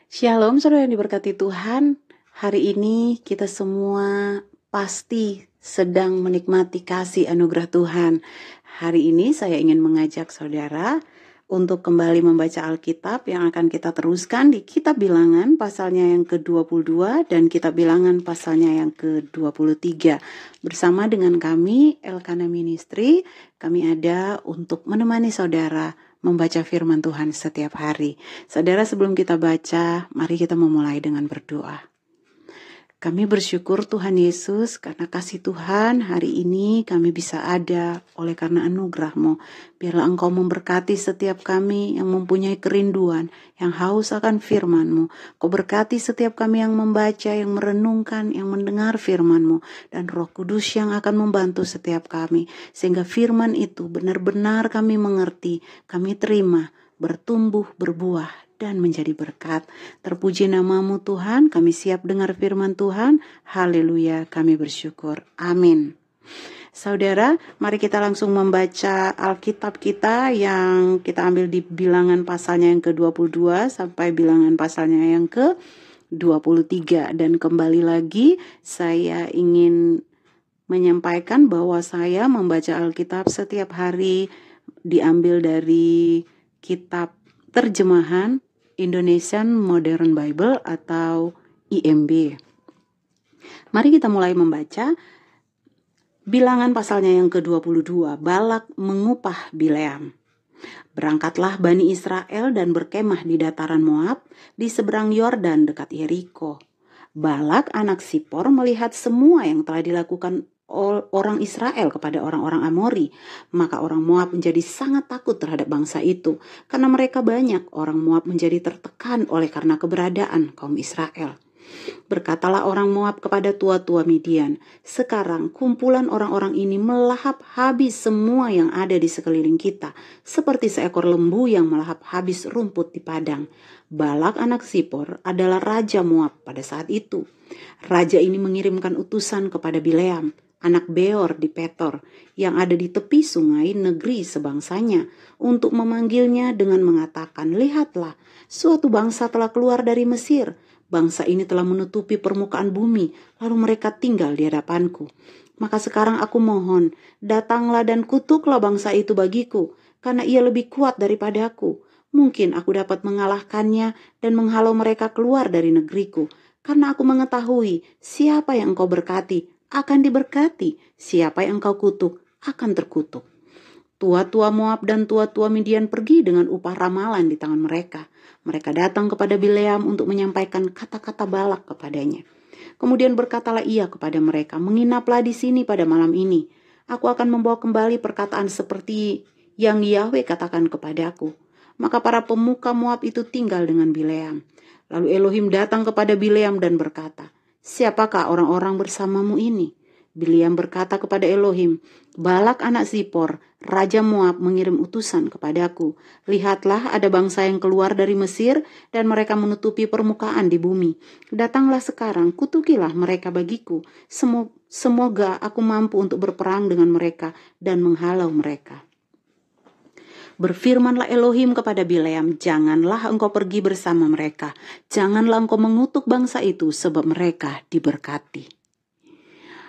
Shalom saudara yang diberkati Tuhan. Hari ini kita semua pasti sedang menikmati kasih anugerah Tuhan. Hari ini saya ingin mengajak saudara untuk kembali membaca Alkitab yang akan kita teruskan di Kitab Bilangan pasalnya yang ke-22 dan Kitab Bilangan pasalnya yang ke-23. Bersama dengan kami Elkana Ministry, kami ada untuk menemani saudara membaca firman Tuhan setiap hari. Saudara, sebelum kita baca, mari kita memulai dengan berdoa. Kami bersyukur Tuhan Yesus karena kasih Tuhan hari ini kami bisa ada oleh karena anugerah-Mu. Biarlah Engkau memberkati setiap kami yang mempunyai kerinduan, yang haus akan firman-Mu. Kau berkati setiap kami yang membaca, yang merenungkan, yang mendengar firman-Mu. Dan Roh Kudus yang akan membantu setiap kami. Sehingga firman itu benar-benar kami mengerti, kami terima, bertumbuh, berbuah, dan menjadi berkat. Terpuji nama-Mu Tuhan, kami siap dengar firman Tuhan. Haleluya, kami bersyukur. Amin. Saudara, mari kita langsung membaca Alkitab kita yang kita ambil di Bilangan pasalnya yang ke-22 sampai Bilangan pasalnya yang ke-23. Dan kembali lagi saya ingin menyampaikan bahwa saya membaca Alkitab setiap hari diambil dari kitab terjemahan Indonesian Modern Bible atau IMB. Mari kita mulai membaca Bilangan pasalnya yang ke-22. Balak mengupah Bileam. Berangkatlah Bani Israel dan berkemah di dataran Moab di seberang Yordan dekat Yeriko. Balak anak Sipor melihat semua yang telah dilakukan orang Israel kepada orang-orang Amori, maka orang Moab menjadi sangat takut terhadap bangsa itu, karena mereka banyak. Orang Moab menjadi tertekan oleh karena keberadaan kaum Israel. Berkatalah orang Moab kepada tua-tua Midian, sekarang kumpulan orang-orang ini melahap habis semua yang ada di sekeliling kita, seperti seekor lembu yang melahap habis rumput di padang. Balak anak Sipor adalah raja Moab pada saat itu. Raja ini mengirimkan utusan kepada Bileam, anak Beor di Petor, yang ada di tepi sungai negeri sebangsanya, untuk memanggilnya dengan mengatakan, lihatlah, suatu bangsa telah keluar dari Mesir. Bangsa ini telah menutupi permukaan bumi, lalu mereka tinggal di hadapanku. Maka sekarang aku mohon, datanglah dan kutuklah bangsa itu bagiku, karena ia lebih kuat daripada aku. Mungkin aku dapat mengalahkannya dan menghalau mereka keluar dari negeriku, karena aku mengetahui siapa yang engkau berkati akan diberkati, siapa yang engkau kutuk akan terkutuk. Tua-tua Moab dan tua-tua Midian pergi dengan upah ramalan di tangan mereka. Mereka datang kepada Bileam untuk menyampaikan kata-kata Balak kepadanya. Kemudian berkatalah ia kepada mereka, menginaplah di sini pada malam ini. Aku akan membawa kembali perkataan seperti yang Yahweh katakan kepadaku. Maka para pemuka Moab itu tinggal dengan Bileam. Lalu Elohim datang kepada Bileam dan berkata, siapakah orang-orang bersamamu ini? Bileam berkata kepada Elohim, Balak anak Sipor, raja Moab mengirim utusan kepadaku. Lihatlah, ada bangsa yang keluar dari Mesir dan mereka menutupi permukaan di bumi. Datanglah sekarang, kutukilah mereka bagiku. Semoga aku mampu untuk berperang dengan mereka dan menghalau mereka. Berfirmanlah Elohim kepada Bileam, janganlah engkau pergi bersama mereka. Janganlah engkau mengutuk bangsa itu, sebab mereka diberkati.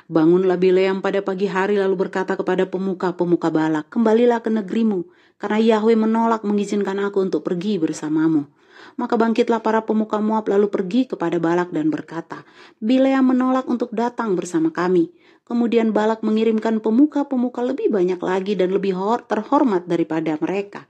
Bangunlah Bileam pada pagi hari lalu berkata kepada pemuka-pemuka Balak, kembalilah ke negerimu, karena Yahweh menolak mengizinkan aku untuk pergi bersamamu. Maka bangkitlah para pemuka Moab lalu pergi kepada Balak dan berkata, Bileam menolak untuk datang bersama kami. Kemudian Balak mengirimkan pemuka-pemuka lebih banyak lagi dan lebih terhormat daripada mereka.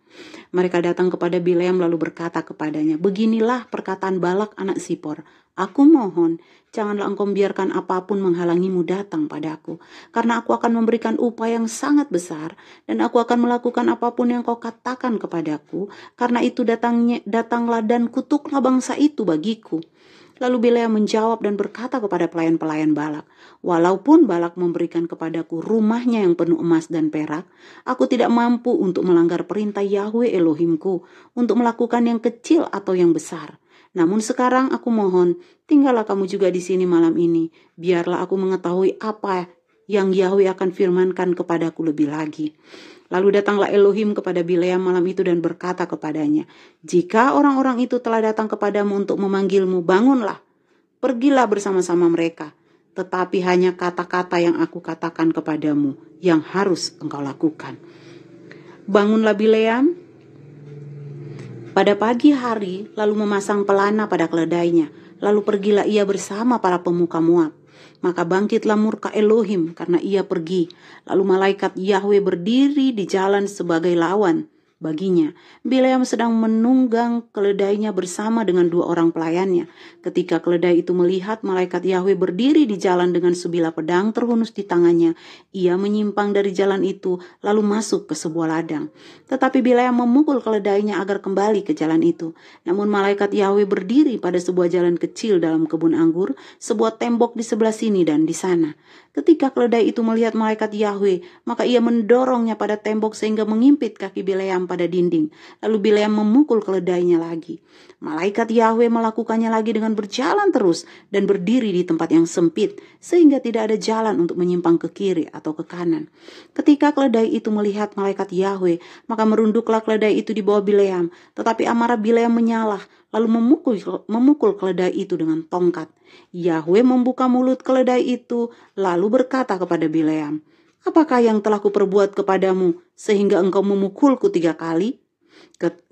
Mereka datang kepada Bileam lalu berkata kepadanya, beginilah perkataan Balak anak Sipor. Aku mohon, janganlah engkau membiarkan apapun menghalangimu datang padaku, karena aku akan memberikan upah yang sangat besar, dan aku akan melakukan apapun yang kau katakan kepadaku. Karena itu datanglah dan kutuklah bangsa itu bagiku. Lalu Bileam menjawab dan berkata kepada pelayan-pelayan Balak, walaupun Balak memberikan kepadaku rumahnya yang penuh emas dan perak, aku tidak mampu untuk melanggar perintah Yahweh Elohimku, untuk melakukan yang kecil atau yang besar. Namun sekarang aku mohon, tinggallah kamu juga di sini malam ini, biarlah aku mengetahui apa yang Yahweh akan firmankan kepadaku lebih lagi. Lalu datanglah Elohim kepada Bileam malam itu dan berkata kepadanya, "Jika orang-orang itu telah datang kepadamu untuk memanggilmu, bangunlah, pergilah bersama-sama mereka. Tetapi hanya kata-kata yang aku katakan kepadamu yang harus engkau lakukan." Bangunlah Bileam pada pagi hari, lalu memasang pelana pada keledainya. Lalu pergilah ia bersama para pemuka Moab. Maka bangkitlah murka Elohim karena ia pergi. Lalu malaikat Yahweh berdiri di jalan sebagai lawan baginya. Bileam sedang menunggang keledainya bersama dengan 2 orang pelayannya. Ketika keledai itu melihat malaikat Yahweh berdiri di jalan dengan sebilah pedang terhunus di tangannya, ia menyimpang dari jalan itu lalu masuk ke sebuah ladang. Tetapi Bileam memukul keledainya agar kembali ke jalan itu. Namun malaikat Yahweh berdiri pada sebuah jalan kecil dalam kebun anggur, sebuah tembok di sebelah sini dan di sana. Ketika keledai itu melihat malaikat Yahweh, maka ia mendorongnya pada tembok sehingga mengimpit kaki Bileam pada dinding. Lalu Bileam memukul keledainya lagi. Malaikat Yahweh melakukannya lagi dengan berjalan terus dan berdiri di tempat yang sempit, sehingga tidak ada jalan untuk menyimpang ke kiri atau ke kanan. Ketika keledai itu melihat malaikat Yahweh, maka merunduklah keledai itu di bawah Bileam. Tetapi amarah Bileam menyala, lalu memukul keledai itu dengan tongkat. Yahweh membuka mulut keledai itu, lalu berkata kepada Bileam, "Apakah yang telah kuperbuat kepadamu sehingga engkau memukulku 3 kali?"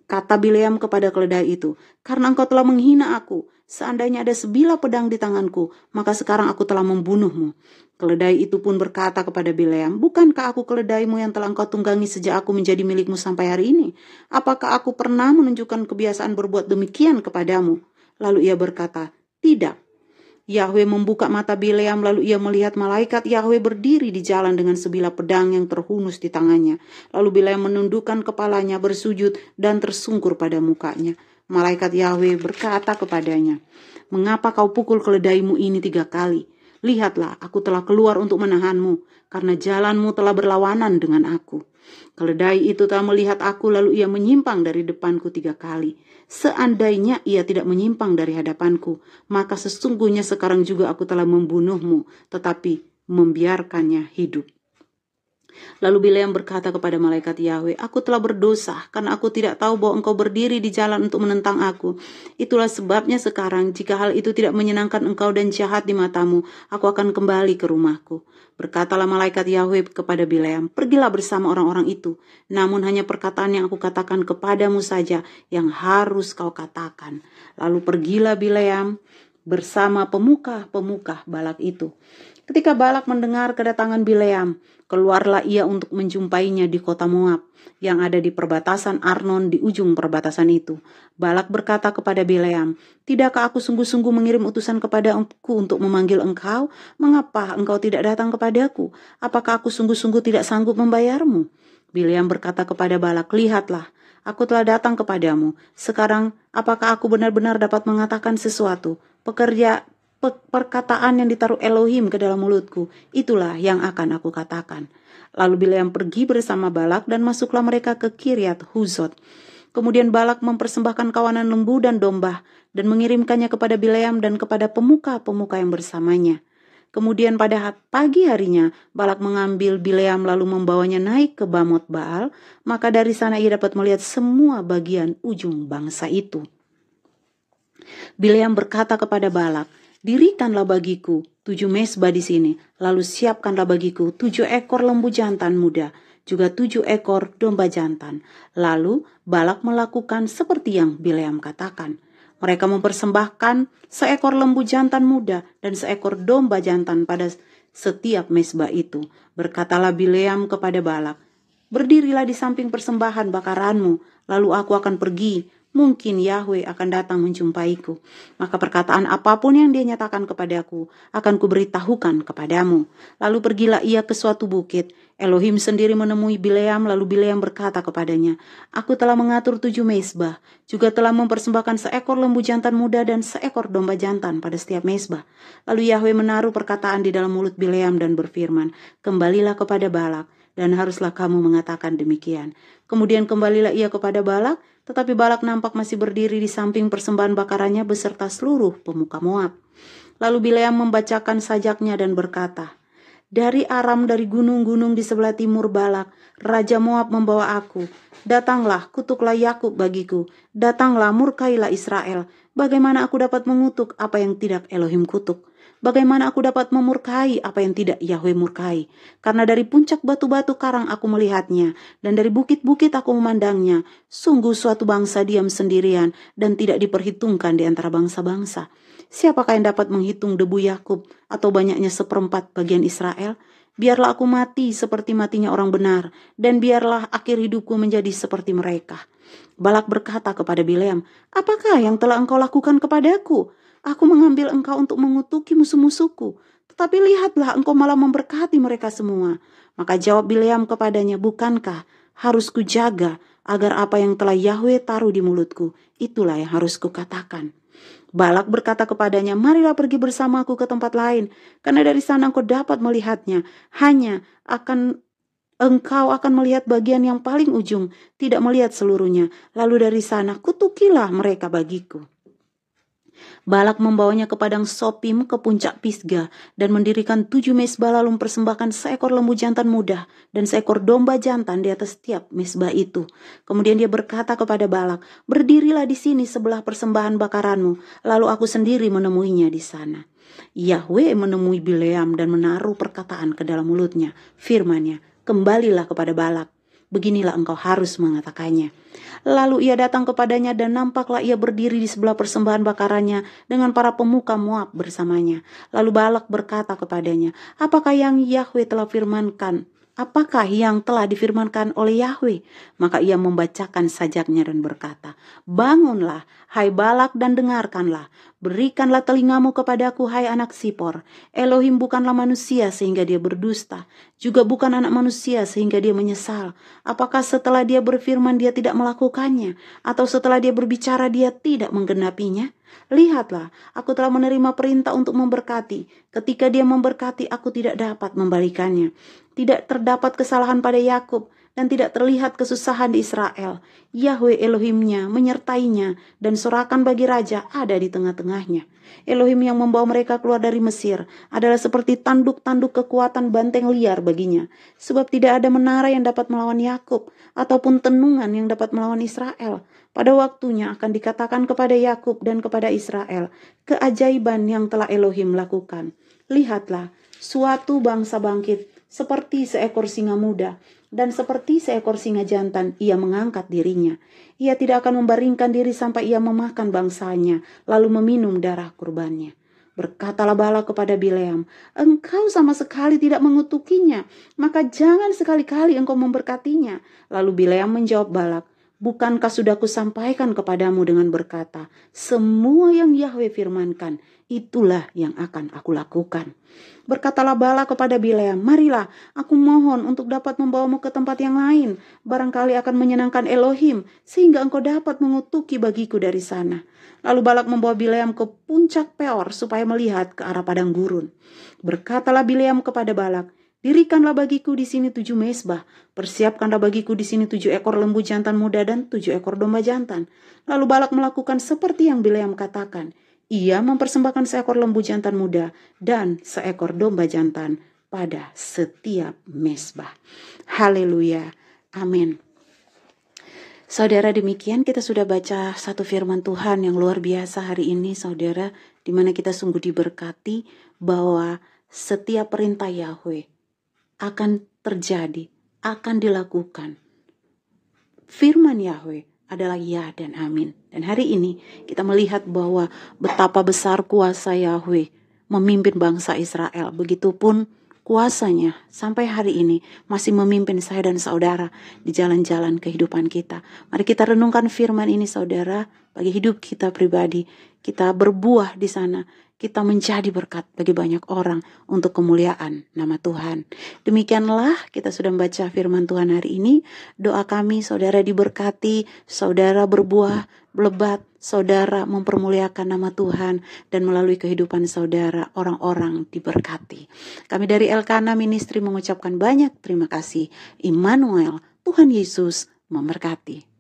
Kata Bileam kepada keledai itu, "Karena engkau telah menghina aku. Seandainya ada sebilah pedang di tanganku, maka sekarang aku telah membunuhmu." Keledai itu pun berkata kepada Bileam, "Bukankah aku keledaimu yang telah engkau tunggangi sejak aku menjadi milikmu sampai hari ini? Apakah aku pernah menunjukkan kebiasaan berbuat demikian kepadamu?" Lalu ia berkata, "Tidak." Yahweh membuka mata Bileam, lalu ia melihat malaikat Yahweh berdiri di jalan dengan sebilah pedang yang terhunus di tangannya. Lalu Bileam menundukkan kepalanya, bersujud dan tersungkur pada mukanya. Malaikat Yahweh berkata kepadanya, "Mengapa kau pukul keledaimu ini 3 kali? Lihatlah, aku telah keluar untuk menahanmu, karena jalanmu telah berlawanan dengan aku." Keledai itu telah melihat aku, lalu ia menyimpang dari depanku 3 kali. Seandainya ia tidak menyimpang dari hadapanku, maka sesungguhnya sekarang juga aku telah membunuhmu, tetapi membiarkannya hidup. Lalu Bileam berkata kepada malaikat Yahweh, "Aku telah berdosa karena aku tidak tahu bahwa engkau berdiri di jalan untuk menentang aku. Itulah sebabnya sekarang jika hal itu tidak menyenangkan engkau dan jahat di matamu, aku akan kembali ke rumahku." Berkatalah malaikat Yahweh kepada Bileam, "Pergilah bersama orang-orang itu, namun hanya perkataan yang aku katakan kepadamu saja yang harus kau katakan." Lalu pergilah Bileam bersama pemuka-pemuka Balak itu. Ketika Balak mendengar kedatangan Bileam, keluarlah ia untuk menjumpainya di kota Moab yang ada di perbatasan Arnon di ujung perbatasan itu. Balak berkata kepada Bileam, "Tidakkah aku sungguh-sungguh mengirim utusan kepadaku untuk memanggil engkau? Mengapa engkau tidak datang kepadaku? Apakah aku sungguh-sungguh tidak sanggup membayarmu?" Bileam berkata kepada Balak, "Lihatlah, aku telah datang kepadamu. Sekarang apakah aku benar-benar dapat mengatakan sesuatu? Perkataan yang ditaruh Elohim ke dalam mulutku, itulah yang akan aku katakan." Lalu Bileam pergi bersama Balak dan masuklah mereka ke Kiryat Huzot. Kemudian Balak mempersembahkan kawanan lembu dan domba dan mengirimkannya kepada Bileam dan kepada pemuka-pemuka yang bersamanya. Kemudian pada pagi harinya Balak mengambil Bileam lalu membawanya naik ke Bamot Baal, maka dari sana ia dapat melihat semua bagian ujung bangsa itu. Bileam berkata kepada Balak, "Dirikanlah bagiku 7 mezbah di sini, lalu siapkanlah bagiku 7 ekor lembu jantan muda, juga 7 ekor domba jantan." Lalu Balak melakukan seperti yang Bileam katakan. Mereka mempersembahkan seekor lembu jantan muda dan seekor domba jantan pada setiap mezbah itu. Berkatalah Bileam kepada Balak, "Berdirilah di samping persembahan bakaranmu, lalu aku akan pergi. Mungkin Yahweh akan datang menjumpaiku. Maka perkataan apapun yang dia nyatakan kepadaku akan kuberitahukan kepadamu." Lalu pergilah ia ke suatu bukit. Elohim sendiri menemui Bileam, lalu Bileam berkata kepadanya, "Aku telah mengatur 7 mezbah, juga telah mempersembahkan seekor lembu jantan muda dan seekor domba jantan pada setiap mezbah." Lalu Yahweh menaruh perkataan di dalam mulut Bileam dan berfirman, "Kembalilah kepada Balak, dan haruslah kamu mengatakan demikian." Kemudian kembalilah ia kepada Balak, tetapi Balak nampak masih berdiri di samping persembahan bakarannya beserta seluruh pemuka Moab. Lalu Bileam membacakan sajaknya dan berkata, Dari Aram, dari gunung-gunung di sebelah timur Balak, Raja Moab membawa aku. Datanglah, kutuklah Yakub bagiku. Datanglah, murkailah Israel. Bagaimana aku dapat mengutuk apa yang tidak Elohim kutuk? Bagaimana aku dapat memurkai apa yang tidak Yahweh murkai? Karena dari puncak batu-batu karang aku melihatnya, dan dari bukit-bukit aku memandangnya. Sungguh suatu bangsa diam sendirian, dan tidak diperhitungkan di antara bangsa-bangsa. Siapakah yang dapat menghitung debu Yakub atau banyaknya seperempat bagian Israel? Biarlah aku mati seperti matinya orang benar, dan biarlah akhir hidupku menjadi seperti mereka. Balak berkata kepada Bileam, apakah yang telah engkau lakukan kepadaku? Aku mengambil engkau untuk mengutuki musuh-musuhku, tetapi lihatlah engkau malah memberkati mereka semua. Maka jawab Bileam kepadanya, bukankah harus kujaga agar apa yang telah Yahweh taruh di mulutku, itulah yang harus kukatakan. Balak berkata kepadanya, marilah pergi bersamaku ke tempat lain, karena dari sana engkau dapat melihatnya. Engkau akan melihat bagian yang paling ujung, tidak melihat seluruhnya. Lalu dari sana kutukilah mereka bagiku. Balak membawanya ke padang Sopim, ke puncak Pisga, dan mendirikan 7 mezbah, lalu mempersembahkan seekor lembu jantan muda dan seekor domba jantan di atas setiap mezbah itu. Kemudian dia berkata kepada Balak, berdirilah di sini sebelah persembahan bakaranmu, lalu aku sendiri menemuinya di sana. Yahweh menemui Bileam dan menaruh perkataan ke dalam mulutnya. Firman-Nya, kembalilah kepada Balak. Beginilah engkau harus mengatakannya. Lalu ia datang kepadanya dan nampaklah ia berdiri di sebelah persembahan bakarannya dengan para pemuka Moab bersamanya. Lalu Balak berkata kepadanya, apakah yang telah difirmankan oleh Yahweh? Maka ia membacakan sajaknya dan berkata, bangunlah, hai Balak, dan dengarkanlah. Berikanlah telingamu kepadaku, hai anak Sipor. Elohim bukanlah manusia sehingga dia berdusta, juga bukan anak manusia sehingga dia menyesal. Apakah setelah dia berfirman dia tidak melakukannya, atau setelah dia berbicara dia tidak menggenapinya? Lihatlah, aku telah menerima perintah untuk memberkati. Ketika dia memberkati, aku tidak dapat membalikannya. Tidak terdapat kesalahan pada Yakub, dan tidak terlihat kesusahan di Israel. Yahweh Elohimnya menyertainya, dan sorakan bagi raja ada di tengah-tengahnya. Elohim yang membawa mereka keluar dari Mesir adalah seperti tanduk-tanduk kekuatan banteng liar baginya. Sebab tidak ada menara yang dapat melawan Yakub, ataupun tenungan yang dapat melawan Israel. Pada waktunya akan dikatakan kepada Yakub dan kepada Israel, keajaiban yang telah Elohim lakukan. Lihatlah, suatu bangsa bangkit seperti seekor singa muda, dan seperti seekor singa jantan ia mengangkat dirinya. Ia tidak akan membaringkan diri sampai ia memakan bangsanya, lalu meminum darah kurbannya. Berkatalah Balak kepada Bileam, engkau sama sekali tidak mengutukinya, maka jangan sekali-kali engkau memberkatinya. Lalu Bileam menjawab Balak, bukankah sudah kusampaikan kepadamu dengan berkata, semua yang Yahweh firmankan, itulah yang akan aku lakukan. Berkatalah Balak kepada Bileam, marilah, aku mohon untuk dapat membawamu ke tempat yang lain. Barangkali akan menyenangkan Elohim, sehingga engkau dapat mengutuki bagiku dari sana. Lalu Balak membawa Bileam ke puncak Peor, supaya melihat ke arah padang gurun. Berkatalah Bileam kepada Balak, dirikanlah bagiku di sini 7 mezbah, persiapkanlah bagiku di sini 7 ekor lembu jantan muda dan 7 ekor domba jantan. Lalu Balak melakukan seperti yang Bileam katakan. Ia mempersembahkan seekor lembu jantan muda dan seekor domba jantan pada setiap mezbah. Haleluya. Amin. Saudara, demikian kita sudah baca satu firman Tuhan yang luar biasa hari ini, saudara, di mana kita sungguh diberkati bahwa setiap perintah Yahweh akan terjadi, akan dilakukan. Firman Yahweh adalah ya dan amin. Dan hari ini kita melihat bahwa betapa besar kuasa Yahweh memimpin bangsa Israel. Begitupun kuasanya sampai hari ini masih memimpin saya dan saudara di jalan-jalan kehidupan kita. Mari kita renungkan firman ini, saudara, bagi hidup kita pribadi. Kita berbuah di sana. Kita menjadi berkat bagi banyak orang untuk kemuliaan nama Tuhan. Demikianlah kita sudah membaca firman Tuhan hari ini. Doa kami, saudara diberkati, saudara berbuah lebat, saudara mempermuliakan nama Tuhan, dan melalui kehidupan saudara orang-orang diberkati. Kami dari Elkana Ministry mengucapkan banyak terima kasih. Immanuel, Tuhan Yesus memberkati.